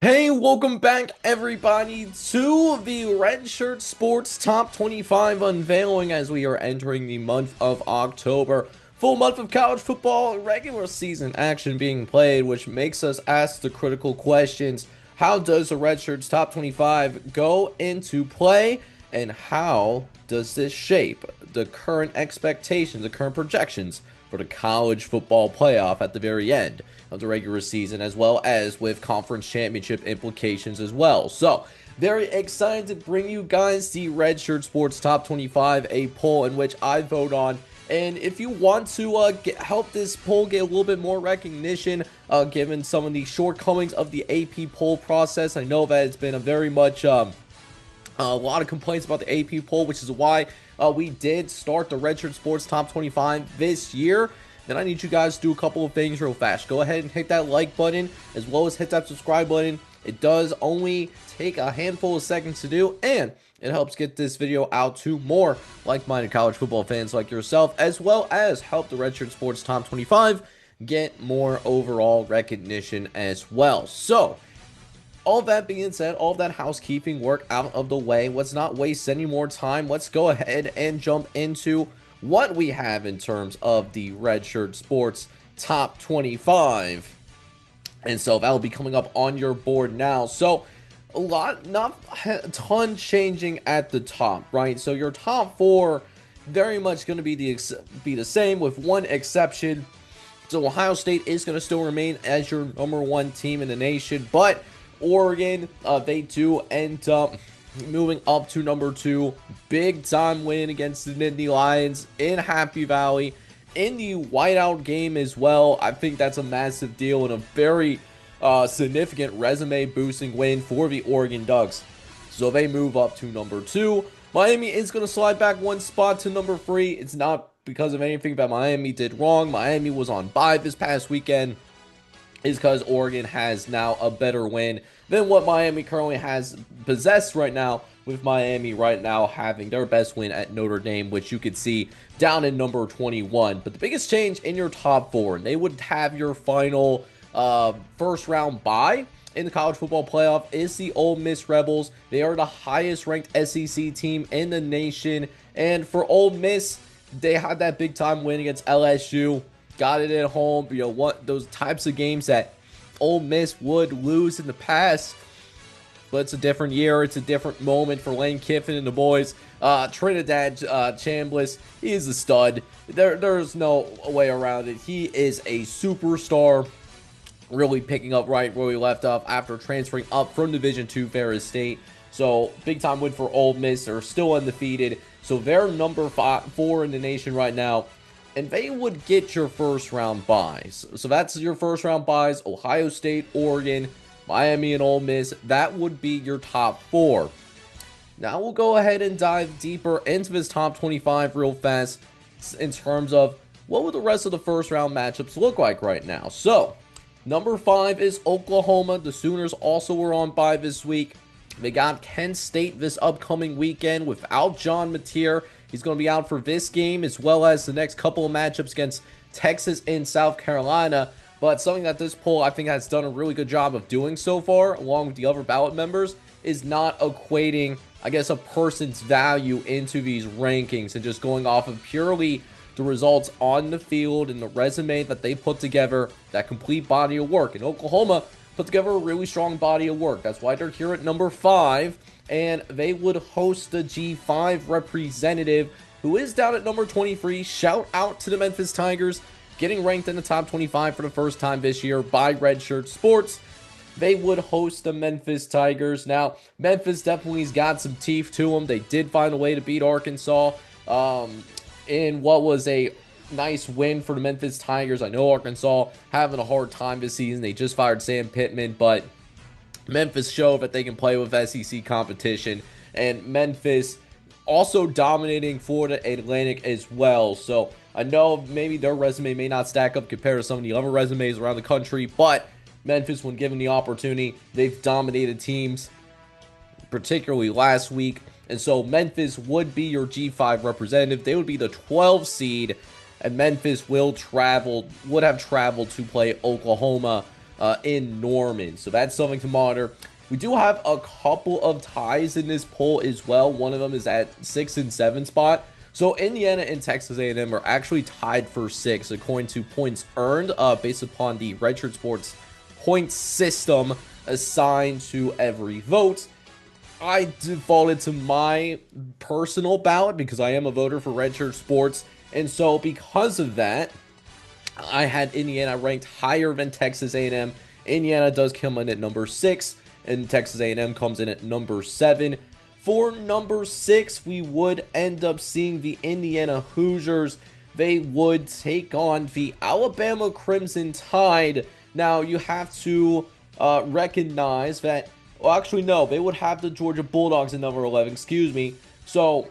Hey, welcome back everybody to the Redshirt Sports Top 25 unveiling as we are entering the month of October. Full month of college football regular season action being played, which makes us ask the critical questions. How does the Redshirt's Top 25 go into play? And how does this shape the current expectations, the current projections for the college football playoff at the very end of the regular season, as well as with conference championship implications as well? So, very excited to bring you guys the Redshirt Sports Top 25, a poll in which I vote on. And if you want to help this poll get a little bit more recognition, given some of the shortcomings of the AP poll process, I know that it's been a very much a lot of complaints about the AP poll, which is why we did start the Redshirt Sports Top 25 this year. Then I need you guys to do a couple of things real fast. Go ahead and hit that like button, as well as hit that subscribe button. It does only take a handful of seconds to do, and it helps get this video out to more like-minded college football fans like yourself, as well as help the Redshirt Sports Top 25 get more overall recognition as well. So, all that being said, all that housekeeping work out of the way, let's not waste any more time. Let's go ahead and jump into what we have in terms of the Redshirt Sports Top 25. And so that'll be coming up on your board now. So not a ton changing at the top, right? So your top four very much going to be the same with one exception. So Ohio State is going to still remain as your number one team in the nation, but Oregon, they do end up moving up to number two. Big time win against the Nittany Lions in Happy Valley in the whiteout game as well. I think that's a massive deal and a very significant resume boosting win for the Oregon Ducks. So they move up to number two. Miami is going to slide back one spot to number three. It's not because of anything that Miami did wrong. Miami was on bye this past weekend. Is because Oregon has now a better win than what Miami currently has possessed right now, with Miami right now having their best win at Notre Dame, which you could see down in number 21. But the biggest change in your top four, and they would have your final first round bye in the college football playoff, is the Ole Miss Rebels. They are the highest ranked SEC team in the nation, and for Ole Miss, they had that big time win against LSU. Got it at home. You know what? Those types of games that Ole Miss would lose in the past. But it's a different year. It's a different moment for Lane Kiffin and the boys. Trinidad Chambliss, he is a stud. There's no way around it. He is a superstar. Really picking up right where we left off after transferring up from Division II Ferris State. So big time win for Ole Miss. They're still undefeated. So they're number 4 in the nation right now. And they would get your first round buys. So that's your first round buys. Ohio State, Oregon, Miami, and Ole Miss. That would be your top four. Now we'll go ahead and dive deeper into this top 25 real fast in terms of what would the rest of the first round matchups look like right now. So number 5 is Oklahoma. The Sooners also were on bye this week. They got Kent State this upcoming weekend without John Mateer. He's going to be out for this game, as well as the next couple of matchups against Texas and South Carolina. But something that this poll, I think, has done a really good job of doing so far, along with the other ballot members, is not equating, I guess, a person's value into these rankings and just going off of purely the results on the field and the resume that they put together, that complete body of work. And Oklahoma put together a really strong body of work. That's why they're here at number 5. And they would host the G5 representative, who is down at number 23. Shout out to the Memphis Tigers, getting ranked in the top 25 for the first time this year by Redshirt Sports. They would host the Memphis Tigers. Now, Memphis definitely's got some teeth to them. They did find a way to beat Arkansas in what was a nice win for the Memphis Tigers. I know Arkansas having a hard time this season. They just fired Sam Pittman, but Memphis showed that they can play with SEC competition, and Memphis also dominating Florida Atlantic as well. So I know maybe their resume may not stack up compared to some of the other resumes around the country, but Memphis, when given the opportunity, they've dominated teams, particularly last week. And so Memphis would be your G5 representative. They would be the 12 seed, and Memphis would have traveled to play Oklahoma in Norman. So that's something to monitor. We do have a couple of ties in this poll as well. One of them is at 6 and 7 spot. So Indiana and Texas A&M are actually tied for 6 according to points earned based upon the Redshirt Sports point system assigned to every vote. I defaulted to my personal ballot because I am a voter for Redshirt Sports. And so because of that, I had Indiana ranked higher than Texas A&M. Indiana does come in at number 6, and Texas A&M comes in at number 7. For number 6, we would end up seeing the Indiana Hoosiers. They would take on the Alabama Crimson Tide. Now, you have to recognize that, well, actually, no, they would have the Georgia Bulldogs in number 11, excuse me. So,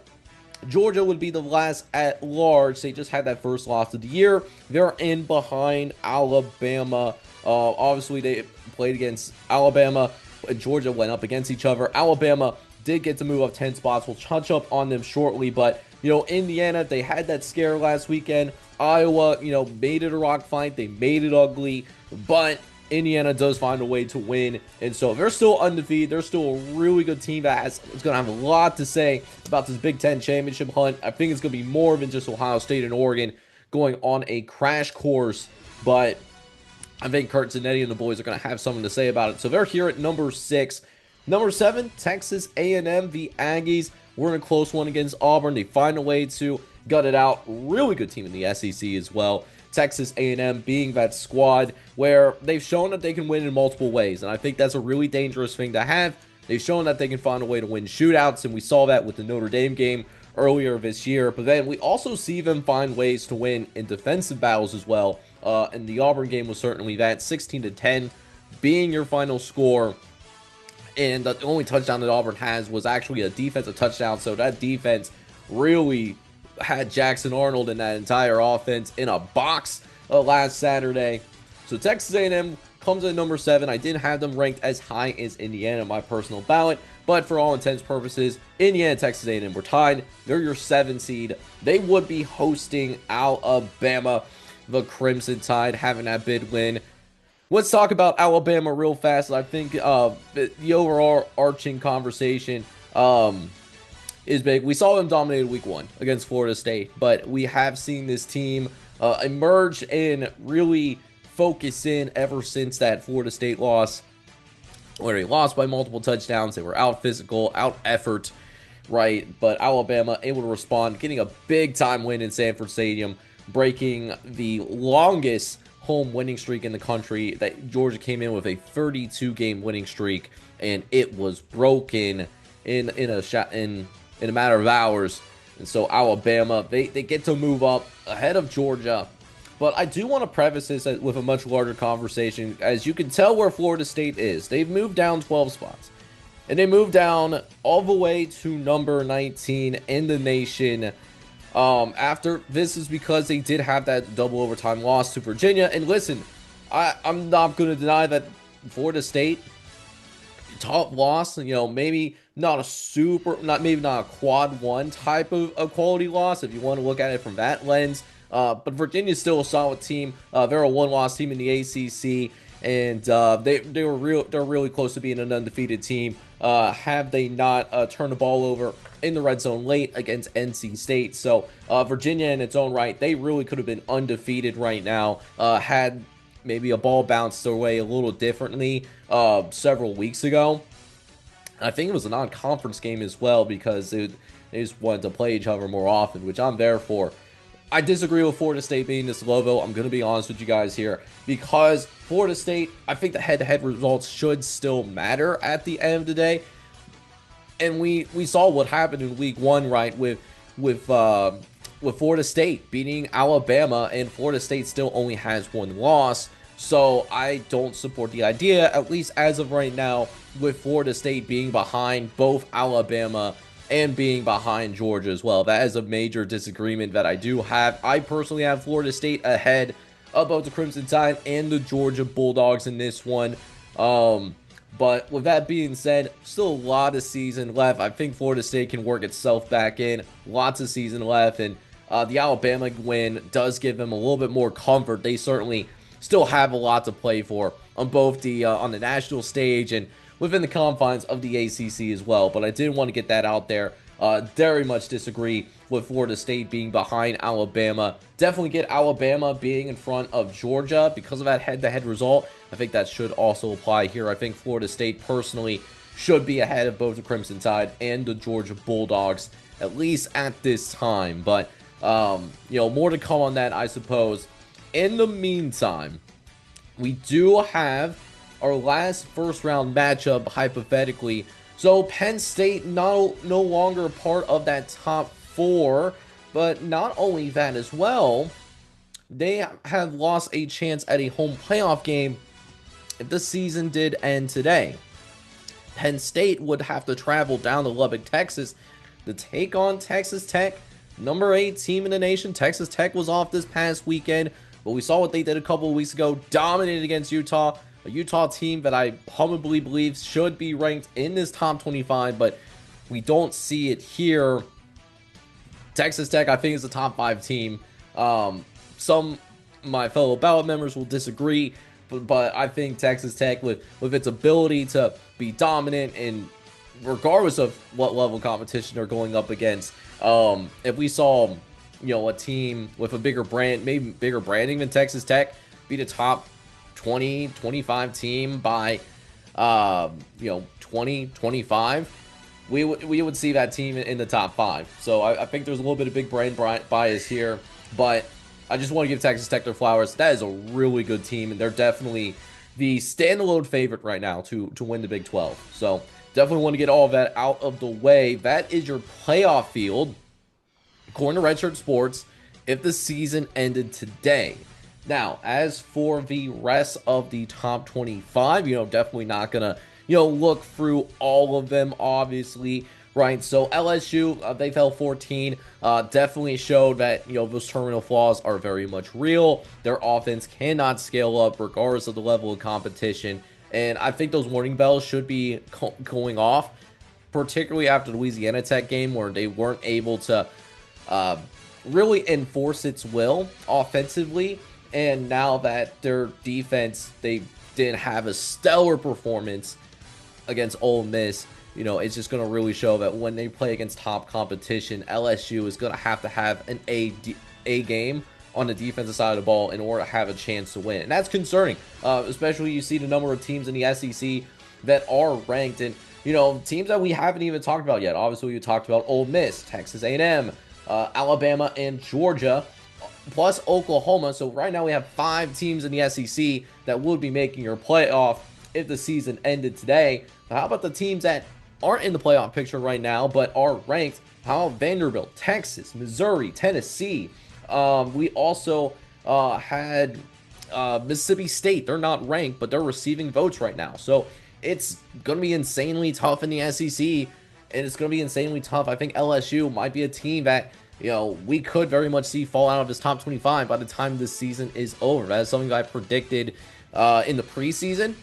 Georgia would be the last at large. They just had that first loss of the year. They're in behind Alabama. Obviously, they played against Alabama. Georgia went up against each other. Alabama did get to move up 10 spots. We'll touch up on them shortly. But, you know, Indiana, they had that scare last weekend. Iowa, you know, made it a rock fight. They made it ugly. But Indiana does find a way to win, and so they're still undefeated. They're still a really good team that is going to have a lot to say about this Big Ten championship hunt. I think it's going to be more than just Ohio State and Oregon going on a crash course, but I think Kurt Zanetti and the boys are going to have something to say about it. So they're here at number 6. Number 7, Texas A&M, the Aggies. We're in a close one against Auburn. They find a way to gut it out. Really good team in the SEC as well. Texas A&M being that squad where they've shown that they can win in multiple ways, and I think that's a really dangerous thing to have. They've shown that they can find a way to win shootouts, and we saw that with the Notre Dame game earlier this year, but then we also see them find ways to win in defensive battles as well, and the Auburn game was certainly that, 16-10 being your final score, and the only touchdown that Auburn has was actually a defensive touchdown, so that defense really had Jackson Arnold and that entire offense in a box last Saturday. So Texas A&M comes in number 7. I didn't have them ranked as high as Indiana in my personal ballot, but for all intents and purposes, Indiana and Texas A&M were tied. They're your 7 seed. They would be hosting Alabama, the Crimson Tide, having that bid win. Let's talk about Alabama real fast. I think the overall arching conversation is big. We saw them dominate week 1 against Florida State, but we have seen this team emerge and really focus in ever since that Florida State loss, where they lost by multiple touchdowns. They were out physical, out effort, right? But Alabama able to respond, getting a big time win in Sanford Stadium, breaking the longest home winning streak in the country. That Georgia came in with a 32-game winning streak, and it was broken in a matter of hours. And so Alabama, they get to move up ahead of Georgia. But I do want to preface this with a much larger conversation. As you can tell where Florida State is, they've moved down 12 spots. And they moved down all the way to number 19 in the nation. After this is because they did have that double overtime loss to Virginia. And listen, I'm not going to deny that Florida State, top loss, you know, maybe not a quad 1 type of quality loss if you want to look at it from that lens. But Virginia's still a solid team. They're a 1-loss team in the ACC, and they're really close to being an undefeated team. Have they not turned the ball over in the red zone late against NC State? So Virginia, in its own right, they really could have been undefeated right now. Had maybe a ball bounced their way a little differently several weeks ago. I think it was a non-conference game as well because they just wanted to play each other more often, which I'm there for. I disagree with Florida State being this low, though. I'm going to be honest with you guys here. Because Florida State, I think the head-to-head results should still matter at the end of the day. And we saw what happened in week 1, right, with Florida State beating Alabama, and Florida State still only has 1 loss. So I don't support the idea, at least as of right now, with Florida State being behind both Alabama and being behind Georgia as well. That is a major disagreement that I do have. I personally have Florida State ahead of both the Crimson Tide and the Georgia Bulldogs in this one. But with that being said, still a lot of season left. I think Florida State can work itself back in. Lots of season left, and the Alabama win does give them a little bit more comfort. They certainly still have a lot to play for on both the on the national stage and within the confines of the ACC as well. But I did want to get that out there. Very much disagree with Florida State being behind Alabama. Definitely get Alabama being in front of Georgia because of that head-to-head result. I think that should also apply here. I think Florida State personally should be ahead of both the Crimson Tide and the Georgia Bulldogs, at least at this time. But, more to come on that, I suppose. In the meantime, we do have our last first-round matchup, hypothetically. So Penn State no longer part of that top 4, but not only that as well, they have lost a chance at a home playoff game if the season did end today. Penn State would have to travel down to Lubbock, Texas to take on Texas Tech, number 8 team in the nation. Texas Tech was off this past weekend, but we saw what they did a couple of weeks ago, dominated against Utah. A Utah team that I humbly believe should be ranked in this top 25, but we don't see it here. Texas Tech, I think, is a top 5 team. Some of my fellow ballot members will disagree, but I think Texas Tech, with its ability to be dominant, and regardless of what level of competition they're going up against, if we saw, a team with a bigger brand, maybe bigger branding than Texas Tech, be the top 20, 25 team by, 20, 25, we would see that team in the top 5. So I think there's a little bit of big brand bias here, but I just want to give Texas Tech their flowers. That is a really good team, and they're definitely the standalone favorite right now to win the Big 12. So definitely want to get all of that out of the way. That is your playoff field, according to Redshirt Sports, if the season ended today. Now, as for the rest of the top 25, definitely not going to, look through all of them, obviously, right? So LSU, they fell 14, definitely showed that, those terminal flaws are very much real. Their offense cannot scale up regardless of the level of competition. And I think those warning bells should be going off, particularly after the Louisiana Tech game where they weren't able to really enforce its will offensively. And now that their defense, they didn't have a stellar performance against Ole Miss, it's just going to really show that when they play against top competition, LSU is going to have an A game on the defensive side of the ball in order to have a chance to win. And that's concerning, especially you see the number of teams in the SEC that are ranked. And, teams that we haven't even talked about yet. Obviously, we talked about Ole Miss, Texas A&M, Alabama, and Georgia, plus Oklahoma. So right now we have 5 teams in the SEC that would be making your playoff if the season ended today. But how about the teams that aren't in the playoff picture right now but are ranked? How about Vanderbilt, Texas, Missouri, Tennessee? We also had Mississippi State. They're not ranked, but they're receiving votes right now. So it's going to be insanely tough in the SEC, and it's going to be insanely tough. I think LSU might be a team that we could very much see fall out of this top 25 by the time this season is over. That is something that I predicted in the preseason.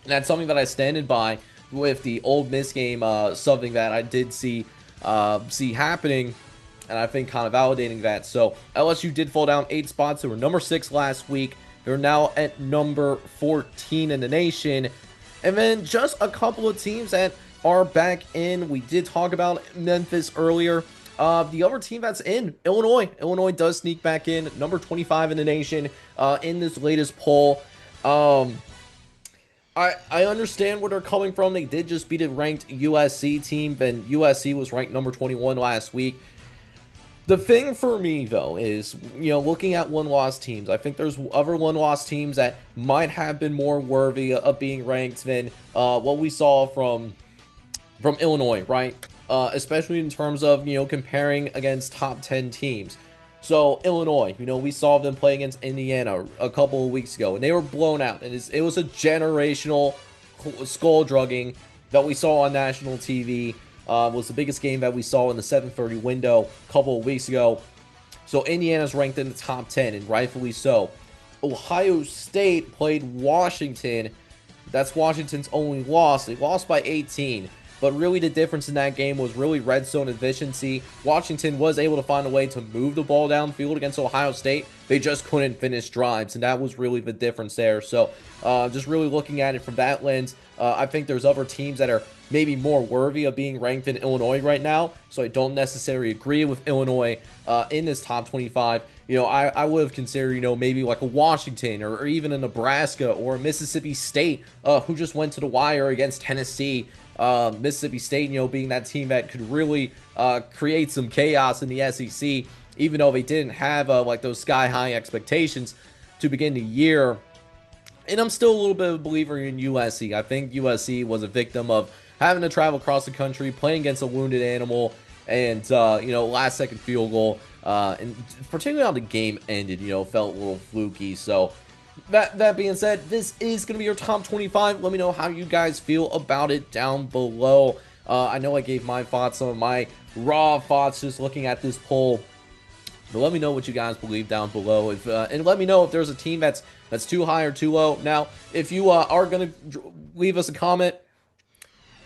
And that's something that I stand by with the Ole Miss game, something that I did see happening, and I think kind of validating that. So LSU did fall down 8 spots. They were number 6 last week. They're now at number 14 in the nation. And then just a couple of teams that are back in. We did talk about Memphis earlier. The other team that's in, Illinois. Illinois does sneak back in, number 25 in the nation in this latest poll. I understand where they're coming from. They did just beat a ranked USC team, and USC was ranked number 21 last week. The thing for me, though, is, looking at one-loss teams, I think there's other one-loss teams that might have been more worthy of being ranked than what we saw from Illinois, right? Especially in terms of, comparing against top 10 teams. So, Illinois, we saw them play against Indiana a couple of weeks ago, and they were blown out. And it was a generational skull-drugging that we saw on national TV. Was the biggest game that we saw in the 7:30 window a couple of weeks ago. So, Indiana's ranked in the top 10, and rightfully so. Ohio State played Washington. That's Washington's only loss. They lost by 18. but really the difference in that game was really red zone efficiency. Washington was able to find a way to move the ball downfield against Ohio State. They just couldn't finish drives, and that was really the difference there. So just really looking at it from that lens, I think there's other teams that are maybe more worthy of being ranked than Illinois right now. So I don't necessarily agree with Illinois in this top 25. I would have considered, maybe like a Washington or even a Nebraska or a Mississippi State who just went to the wire against Tennessee. Mississippi State, being that team that could really create some chaos in the SEC, even though they didn't have like those sky-high expectations to begin the year. And I'm still a little bit of a believer in USC. I think USC was a victim of having to travel across the country, playing against a wounded animal, and, last-second field goal. And particularly how the game ended, felt a little fluky. So that being said, this is going to be your top 25. Let me know how you guys feel about it down below. I know I gave my thoughts, some of my raw thoughts just looking at this poll. But let me know what you guys believe down below. And let me know if there's a team that's too high or too low. Now, if you are going to leave us a comment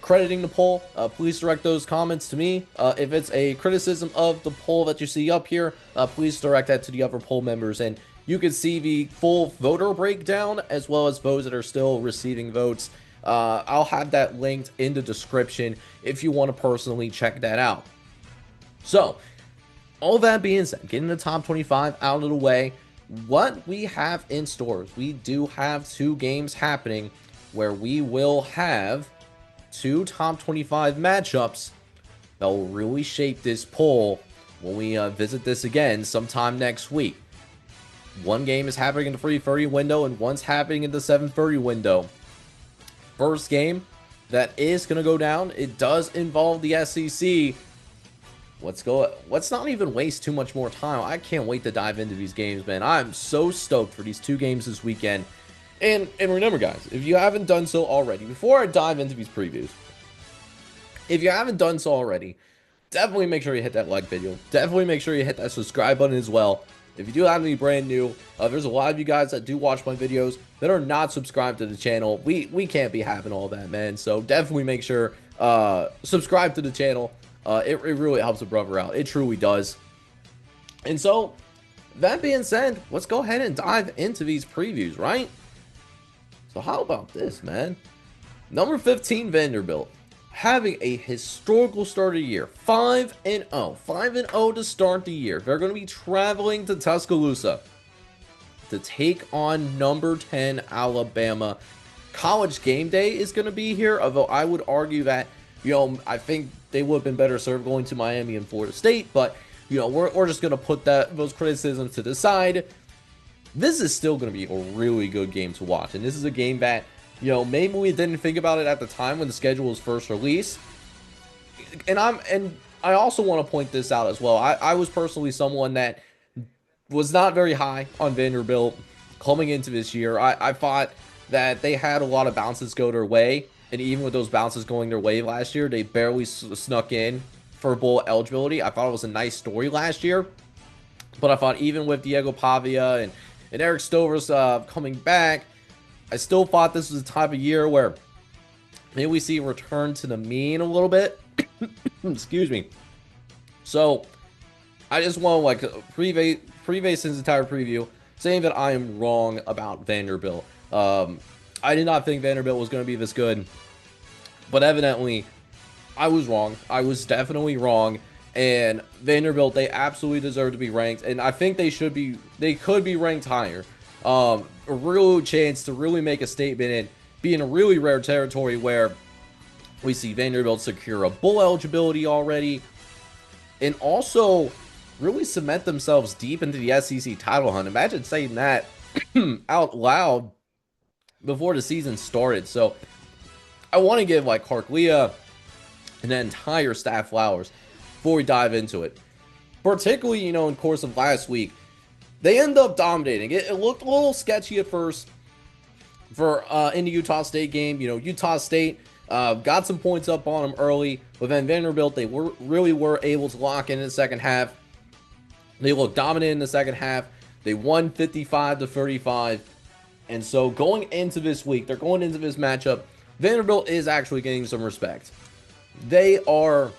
crediting the poll, please direct those comments to me. If it's a criticism of the poll that you see up here, please direct that to the other poll members, and you can see the full voter breakdown as well as those that are still receiving votes. I'll have that linked in the description if you want to personally check that out. So all that being said, getting the top 25 out of the way, what we have in stores, we do have 2 games happening where we will have 2 top 25 matchups that will really shape this poll when we visit this again sometime next week. One game is happening in the 3:30 window and one's happening in the 7:30 window. First game that is going to go down, it does involve the SEC. Let's not even waste too much more time. I can't wait to dive into these games, man. I'm so stoked for these 2 games this weekend. And remember, guys, if you haven't done so already, before I dive into these previews, if you haven't done so already, definitely make sure you hit that like video. Definitely make sure you hit that subscribe button as well. If you do have any brand new, there's a lot of you guys that do watch my videos that are not subscribed to the channel. We can't be having all that, man. So definitely make sure subscribe to the channel. It really helps a brother out. It truly does. And so, that being said, let's go ahead and dive into these previews, right? So how about this, man? Number 15, Vanderbilt, having a historical start of the year. 5-0. 5-0 to start the year. They're going to be traveling to Tuscaloosa to take on number 10, Alabama. College game day is going to be here, although I would argue that, I think they would have been better served going to Miami and Florida State, but, we're just going to put those criticisms to the side. This is still going to be a really good game to watch, and this is a game that, maybe we didn't think about it at the time when the schedule was first released. And I also want to point this out as well. I was personally someone that was not very high on Vanderbilt coming into this year. I thought that they had a lot of bounces go their way, and even with those bounces going their way last year, they barely snuck in for bowl eligibility. I thought it was a nice story last year, but I thought even with Diego Pavia and Eric Stovers coming back, I still thought this was the type of year where maybe we see a return to the mean a little bit. Excuse me. So, I just want to preface this entire preview saying that I am wrong about Vanderbilt. I did not think Vanderbilt was going to be this good, but evidently I was wrong. I was definitely wrong. And Vanderbilt, they absolutely deserve to be ranked, and I think they could be ranked higher. A real chance to really make a statement and be in a really rare territory where we see Vanderbilt secure a bowl eligibility already, and also really cement themselves deep into the SEC title hunt. Imagine saying that out loud before the season started. So I want to give Clark Leah and the entire staff flowers before we dive into it. Particularly, in the course of last week, they end up dominating. It looked a little sketchy at first for in the Utah State game. Utah State got some points up on them early, but then Vanderbilt, they really were able to lock in the second half. They looked dominant in the second half. They won 55-35. And so going into this week, they're going into this matchup, Vanderbilt is actually getting some respect. They are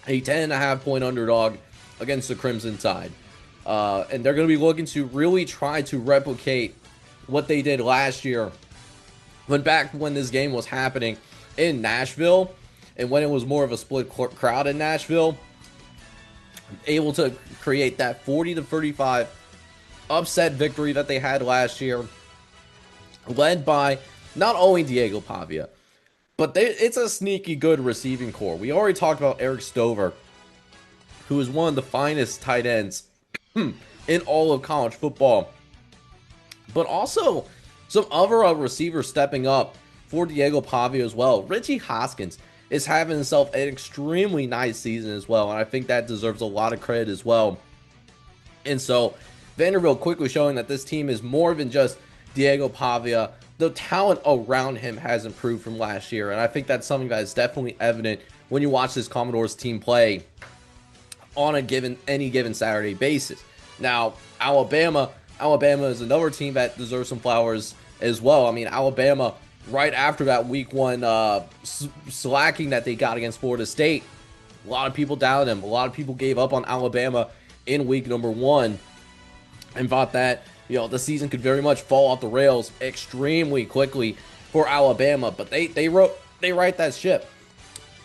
a 10.5-point underdog against the Crimson Tide. And they're going to be looking to really try to replicate what they did last year when this game was happening in Nashville, and when it was more of a split crowd in Nashville, able to create that 40-35 upset victory that they had last year, led by not only Diego Pavia, but it's a sneaky good receiving core. We already talked about Eric Stover, who is one of the finest tight ends in all of college football. But also some other receivers stepping up for Diego Pavia as well. Richie Hoskins is having himself an extremely nice season as well, and I think that deserves a lot of credit as well. And so Vanderbilt quickly showing that this team is more than just Diego Pavia. The talent around him has improved from last year, and I think that's something that is definitely evident when you watch this Commodores team play on any given Saturday basis. Now, Alabama is another team that deserves some flowers as well. I mean, Alabama, right after that week one slacking that they got against Florida State, a lot of people doubted them. A lot of people gave up on Alabama in week number 1 and thought that, you know, the season could very much fall off the rails extremely quickly for Alabama. But they right that ship.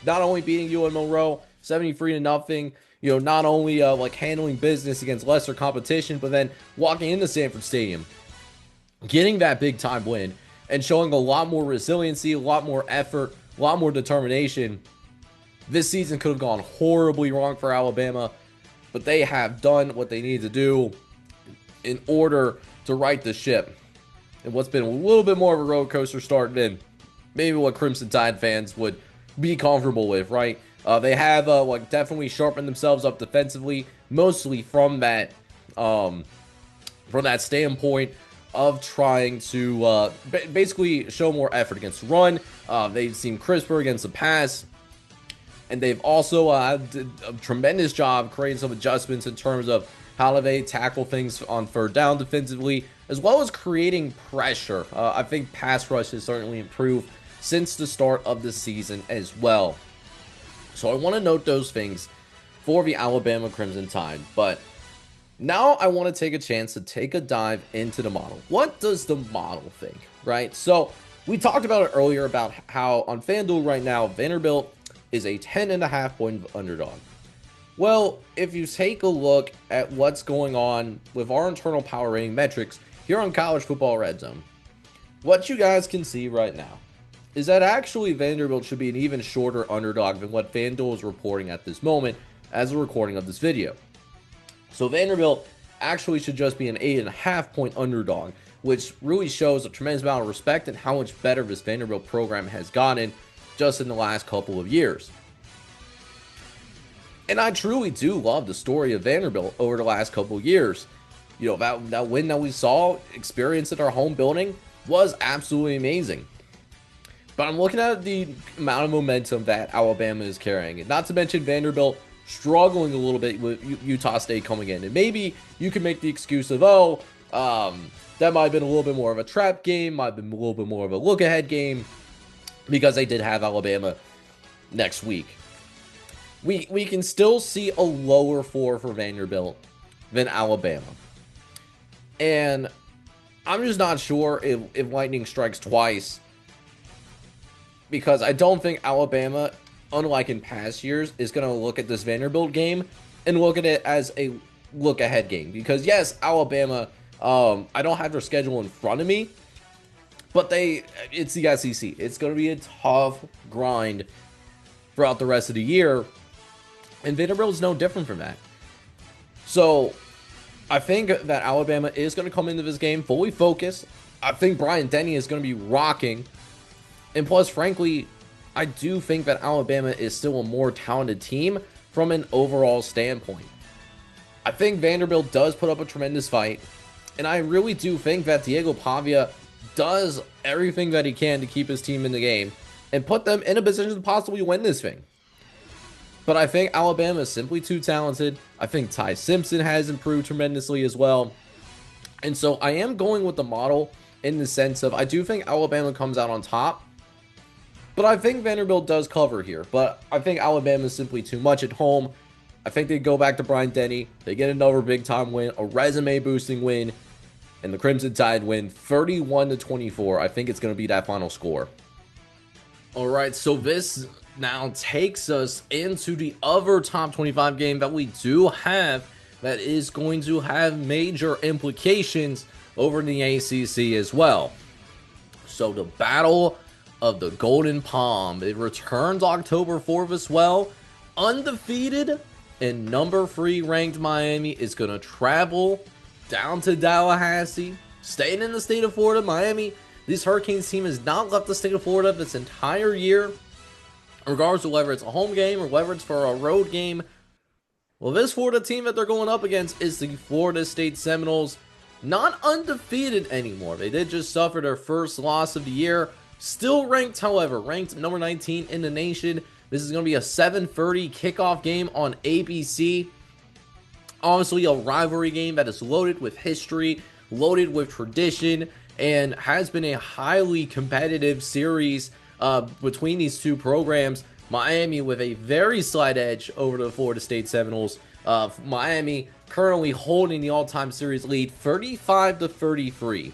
Not only beating UM Monroe 73-0, you know, not only like handling business against lesser competition, but then walking into Sanford Stadium, getting that big time win, and showing a lot more resiliency, a lot more effort, a lot more determination. This season could have gone horribly wrong for Alabama, but they have done what they need to do in order to right the ship. And what's been a little bit more of a roller coaster start than maybe what Crimson Tide fans would be comfortable with, right? They have like definitely sharpened themselves up defensively, mostly from that standpoint of trying to basically show more effort against the run. They seem crisper against the pass, and they've also did a tremendous job creating some adjustments in terms of how do they tackle things on third down defensively, as well as creating pressure. I think pass rush has certainly improved since the start of the season as well. So I want to note those things for the Alabama Crimson Tide. But now I want to take a chance to take a dive into the model. What does the model think, right? So we talked about it earlier about how on FanDuel right now, Vanderbilt is a 10.5-point underdog. Well, if you take a look at what's going on with our internal power rating metrics here on College Football Redzone, what you guys can see right now is that actually Vanderbilt should be an even shorter underdog than what FanDuel is reporting at this moment as a recording of this video. So Vanderbilt actually should just be an 8.5-point underdog, which really shows a tremendous amount of respect and how much better this Vanderbilt program has gotten just in the last couple of years. And I truly do love the story of Vanderbilt over the last couple of years. You know, that win that we saw, experienced at our home building, was absolutely amazing. But I'm looking at the amount of momentum that Alabama is carrying. And not to mention Vanderbilt struggling a little bit with Utah State coming in. And maybe you can make the excuse of, that might have been a little bit more of a trap game, might have been a little bit more of a look-ahead game, because they did have Alabama next week. We can still see a lower floor for Vanderbilt than Alabama. And I'm just not sure if lightning strikes twice, because I don't think Alabama, unlike in past years, is going to look at this Vanderbilt game and look at it as a look-ahead game. Because, yes, Alabama, I don't have their schedule in front of me, but it's the SEC. It's going to be a tough grind throughout the rest of the year, and Vanderbilt is no different from that. So I think that Alabama is going to come into this game fully focused. I think Brian Denny is going to be rocking. And plus, frankly, I do think that Alabama is still a more talented team from an overall standpoint. I think Vanderbilt does put up a tremendous fight, and I really do think that Diego Pavia does everything that he can to keep his team in the game and put them in a position to possibly win this thing. But I think Alabama is simply too talented. I think Ty Simpson has improved tremendously as well. And so I am going with the model in the sense of I do think Alabama comes out on top. But I think Vanderbilt does cover here. But I think Alabama is simply too much at home. I think they go back to Bryant Denny. They get another big-time win, a resume-boosting win, and the Crimson Tide win 31-24. I think it's going to be that final score. All right, so this now takes us into the other top 25 game that we do have that is going to have major implications over in the ACC as well. So the Battle of the Golden Palm, it returns October 4th as well. Undefeated and number 3 ranked Miami is going to travel down to Tallahassee, staying in the state of Florida. Miami, this Hurricanes team has not left the state of Florida this entire year, regardless of whether it's a home game or whether it's for a road game. Well, this Florida team that they're going up against is the Florida State Seminoles, not undefeated anymore. They did just suffer their first loss of the year. Still ranked, however, ranked number 19 in the nation. This is going to be a 7:30 kickoff game on ABC. Honestly, a rivalry game that is loaded with history, loaded with tradition, and has been a highly competitive series between these two programs. Miami with a very slight edge over the Florida State Seminoles. Miami currently holding the all-time series lead 35-33.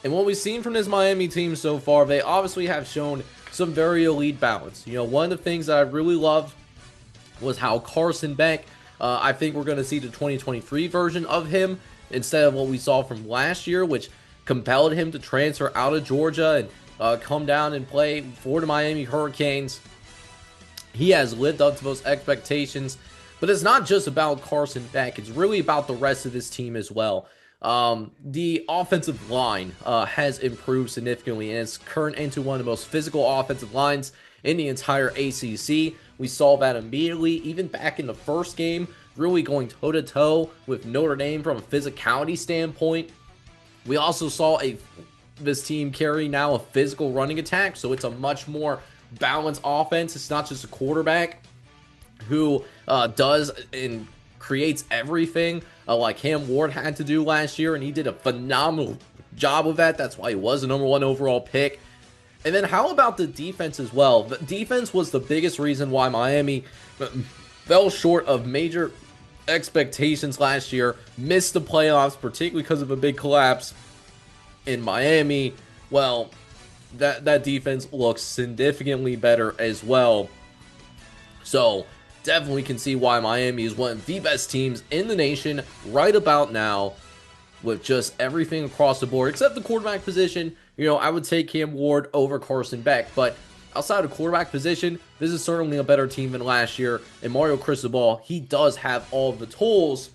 And what we've seen from this Miami team so far, they obviously have shown some very elite balance. You know, one of the things that I really loved was how Carson Beck, I think we're going to see the 2023 version of him instead of what we saw from last year, which compelled him to transfer out of Georgia and come down and play for the Miami Hurricanes. He has lived up to those expectations, but it's not just about Carson Beck. It's really about the rest of this team as well. The offensive line has improved significantly, and it's turned into one of the most physical offensive lines in the entire ACC. We saw that immediately, even back in the first game, really going toe-to-toe with Notre Dame from a physicality standpoint. We also saw this team carry now a physical running attack, so it's a much more balanced offense. It's not just a quarterback who does and creates everything like Cam Ward had to do last year, and he did a phenomenal job of that. That's why he was the number 1 overall pick. And then how about the defense as well? The defense was the biggest reason why Miami fell short of major expectations last year, missed the playoffs, particularly because of a big collapse in Miami. Well, that defense looks significantly better as well. So definitely can see why Miami is one of the best teams in the nation right about now, with just everything across the board except the quarterback position. You know, I would take Cam Ward over Carson Beck, but outside of quarterback position, this is certainly a better team than last year. And Mario Cristobal, he does have all the tools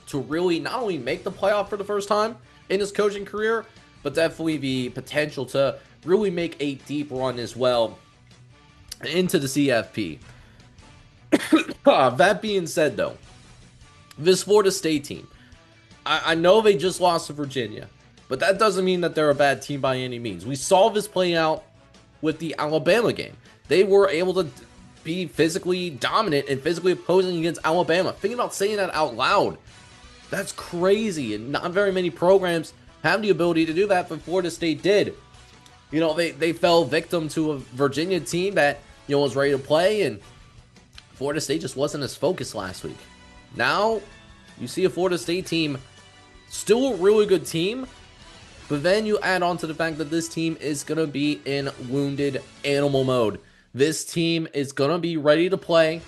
to really not only make the playoff for the first time in his coaching career, but definitely the potential to really make a deep run as well into the CFP. That being said, though, this Florida State team, I know they just lost to Virginia, but that doesn't mean that they're a bad team by any means. We saw this play out with the Alabama game. They were able to be physically dominant and physically opposing against Alabama. Think about saying that out loud. That's crazy, and not very many programs have the ability to do that, but Florida State did. You know, they fell victim to a Virginia team that, you know, was ready to play, and Florida State just wasn't as focused last week. Now, you see a Florida State team, still a really good team, but then you add on to the fact that this team is going to be in wounded animal mode. This team is going to be ready to play.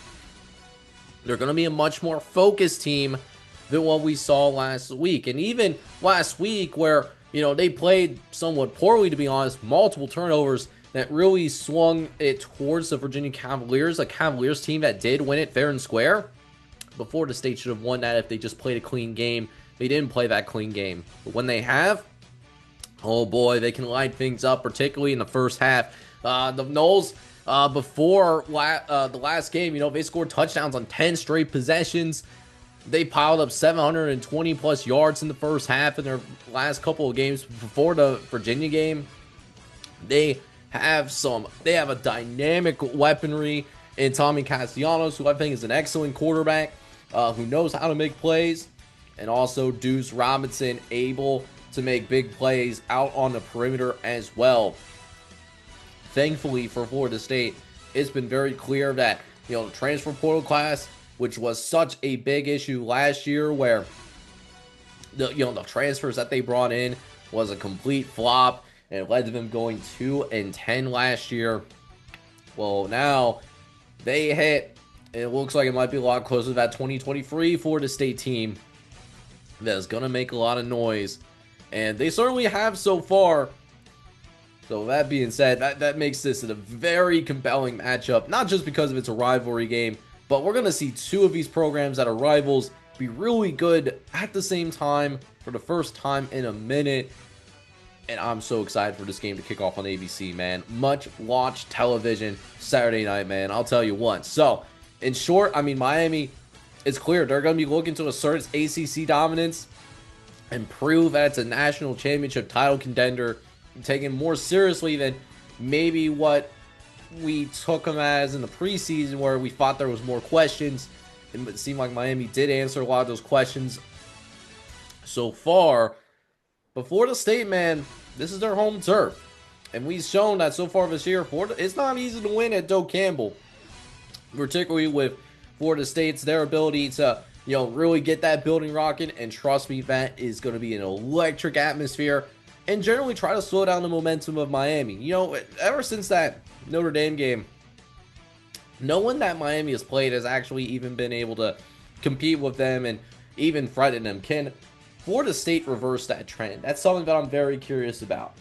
They're going to be a much more focused team than what we saw last week. And even last week where, you know, they played somewhat poorly, to be honest, multiple turnovers that really swung it towards the Virginia Cavaliers, a Cavaliers team that did win it fair and square. But Florida State should have won that if they just played a clean game. They didn't play that clean game. But when they have, oh boy, they can light things up, particularly in the first half. The Noles, before the last game, you know, they scored touchdowns on 10 straight possessions. They piled up 720 plus yards in the first half in their last couple of games before the Virginia game. They have a dynamic weaponry in Tommy Castellanos, who I think is an excellent quarterback, who knows how to make plays, and also Deuce Robinson, able to make big plays out on the perimeter as well. thankfully for Florida State, it's been very clear that, the transfer portal class, which was such a big issue last year, where the transfers that they brought in was a complete flop, and it led to them going 2-10 last year. Well, now they hit. It looks like it might be a lot closer to that 2023 Florida State team that's going to make a lot of noise. And they certainly have so far. So that being said, that makes this a very compelling matchup. Not just because of it's a rivalry game, but we're going to see two of these programs that are rivals be really good at the same time for the first time in a minute. And I'm so excited for this game to kick off on ABC, man. Much watched television Saturday night, man. I'll tell you what. So, in short, I mean, Miami, it's clear they're going to be looking to assert its ACC dominance and prove that it's a national championship title contender, taken more seriously than maybe what we took them as in the preseason, where we thought there was more questions. It seemed like Miami did answer a lot of those questions so far. But Florida State, man, this is their home turf. And we've shown that so far this year, Florida, it's not easy to win at Doe Campbell. Particularly with Florida State's, their ability to, really get that building rocking. And trust me, that is going to be an electric atmosphere. And generally try to slow down the momentum of Miami. Ever since that Notre Dame game, no one that Miami has played has actually even been able to compete with them and even threaten them. Can Florida State reverse that trend? That's something that I'm very curious about.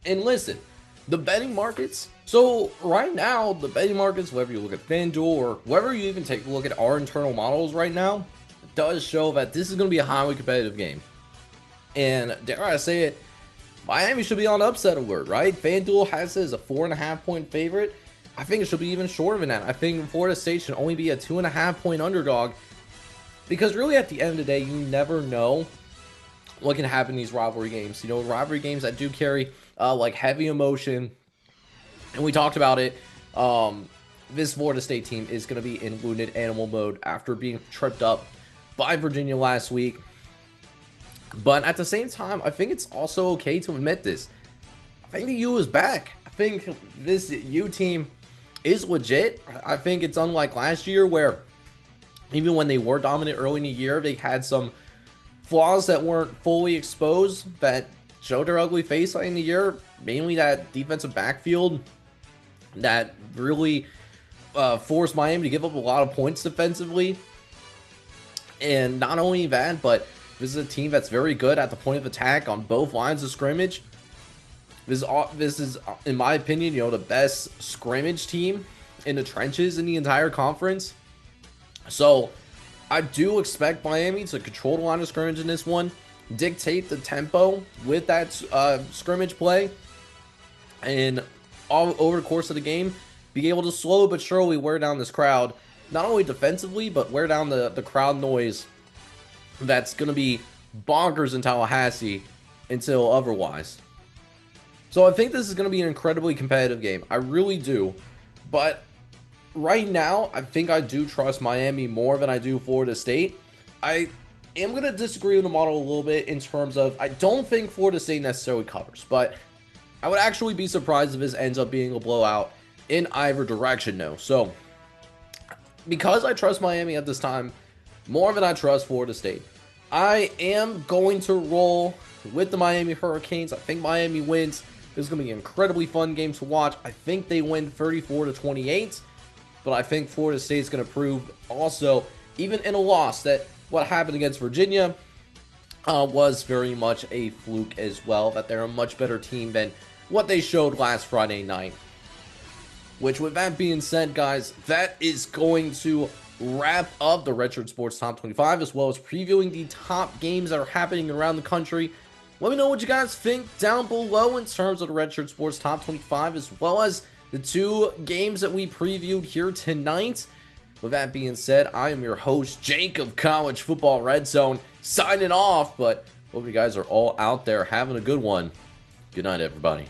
And listen, the betting markets. So right now, the betting markets, whether you look at FanDuel or whether you even take a look at our internal models right now, it does show that this is going to be a highly competitive game. And dare I say it, Miami should be on upset alert, right? FanDuel has it as a 4.5-point favorite. I think it should be even shorter than that. I think Florida State should only be a 2.5-point underdog. Because really, at the end of the day, you never know what can happen in these rivalry games. Rivalry games that do carry like heavy emotion. And we talked about it. This Florida State team is going to be in wounded animal mode after being tripped up by Virginia last week. But at the same time, I think it's also okay to admit this. I think the U is back. I think this U team is legit. I think it's unlike last year where even when they were dominant early in the year, they had some flaws that weren't fully exposed that showed their ugly face late in the year. Mainly that defensive backfield that really forced Miami to give up a lot of points defensively. And not only that, but this is a team that's very good at the point of attack on both lines of scrimmage. This is, in my opinion, the best scrimmage team in the trenches in the entire conference. So I do expect Miami to control the line of scrimmage in this one, dictate the tempo with that scrimmage play, and all over the course of the game, be able to slow but surely wear down this crowd, not only defensively, but wear down the crowd noise that's going to be bonkers in Tallahassee until otherwise. So I think this is going to be an incredibly competitive game. I really do. But right now, I think I do trust Miami more than I do Florida State. I am going to disagree with the model a little bit in terms of I don't think Florida State necessarily covers. But I would actually be surprised if this ends up being a blowout in either direction, though. So because I trust Miami at this time more than I trust Florida State, I am going to roll with the Miami Hurricanes. I think Miami wins. This is going to be an incredibly fun game to watch. I think they win 34-28, but I think Florida State's going to prove also, even in a loss, that what happened against Virginia was very much a fluke as well, that they're a much better team than what they showed last Friday night. Which, with that being said, guys, that is going to wrap up the Redshirt Sports Top 25, as well as previewing the top games that are happening around the country. Let me know what you guys think down below in terms of the Redshirt Sports Top 25, as well as the two games that we previewed here tonight. With that being said, I am your host, Jake of College Football Redzone, signing off, but hope you guys are all out there having a good one. Good night, everybody.